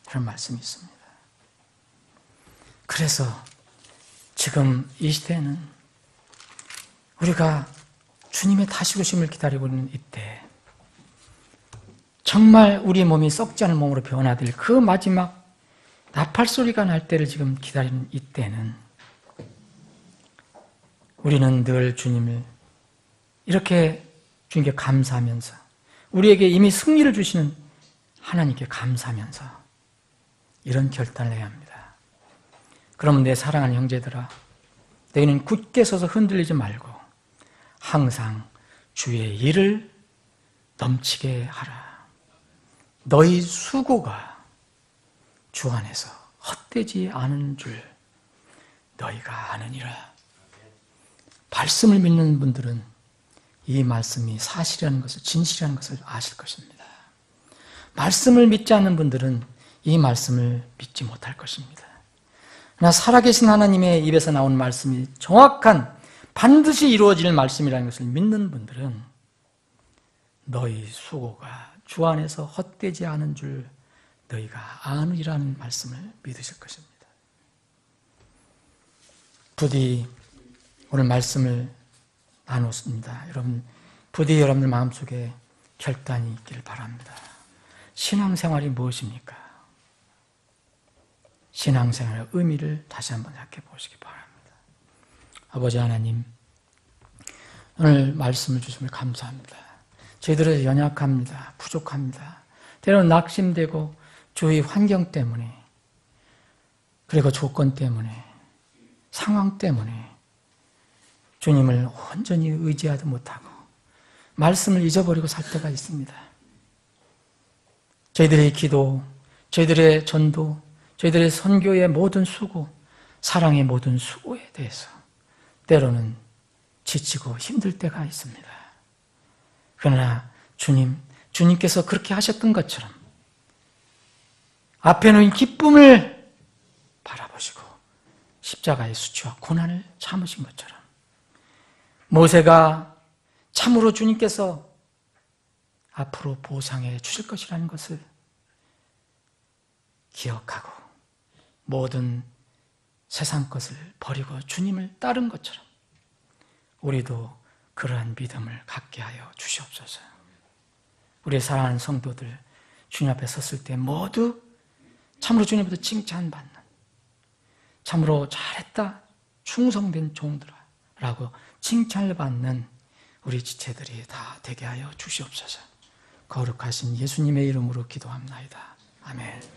그런 말씀이 있습니다. 그래서 지금 이 시대에는 우리가 주님의 다시 오심을 기다리고 있는 이때, 정말 우리 몸이 썩지 않은 몸으로 변화될 그 마지막 나팔 소리가 날 때를 지금 기다리는 이때는 우리는 늘 주님을 이렇게 주님께 감사하면서, 우리에게 이미 승리를 주시는 하나님께 감사하면서 이런 결단을 해야 합니다. 그러면 내 사랑하는 형제들아, 너희는 굳게 서서 흔들리지 말고 항상 주의 일을 넘치게 하라. 너희 수고가 주 안에서 헛되지 않은 줄 너희가 아느니라. 말씀을 믿는 분들은 이 말씀이 사실이라는 것을, 진실이라는 것을 아실 것입니다. 말씀을 믿지 않는 분들은 이 말씀을 믿지 못할 것입니다. 그러나 살아계신 하나님의 입에서 나온 말씀이 정확한, 반드시 이루어질 말씀이라는 것을 믿는 분들은 너희 수고가 주 안에서 헛되지 않은 줄 너희가 아느니라는 말씀을 믿으실 것입니다. 부디 오늘 말씀을 나눴습니다. 여러분, 부디 여러분들 마음속에 결단이 있기를 바랍니다. 신앙생활이 무엇입니까? 신앙생활의 의미를 다시 한번 생각해 보시기 바랍니다. 아버지 하나님, 오늘 말씀을 주심을 감사합니다. 저희들은 연약합니다. 부족합니다. 때로는 낙심되고 주위 환경 때문에, 그리고 조건 때문에, 상황 때문에 주님을 온전히 의지하지 못하고 말씀을 잊어버리고 살 때가 있습니다. 저희들의 기도, 저희들의 전도, 저희들의 선교의 모든 수고, 사랑의 모든 수고에 대해서 때로는 지치고 힘들 때가 있습니다. 그러나 주님께서 그렇게 하셨던 것처럼 앞에 놓인 기쁨을 바라보시고 십자가의 수치와 고난을 참으신 것처럼 모세가 참으로 주님께서 앞으로 보상해 주실 것이라는 것을 기억하고 모든 세상 것을 버리고 주님을 따른 것처럼 우리도 그러한 믿음을 갖게 하여 주시옵소서. 우리의 사랑하는 성도들 주님 앞에 섰을 때 모두 참으로 주님부터 칭찬받는, 참으로 잘했다, 충성된 종들아라고 칭찬을 받는 우리 지체들이 다 되게 하여 주시옵소서. 거룩하신 예수님의 이름으로 기도합나이다. 아멘.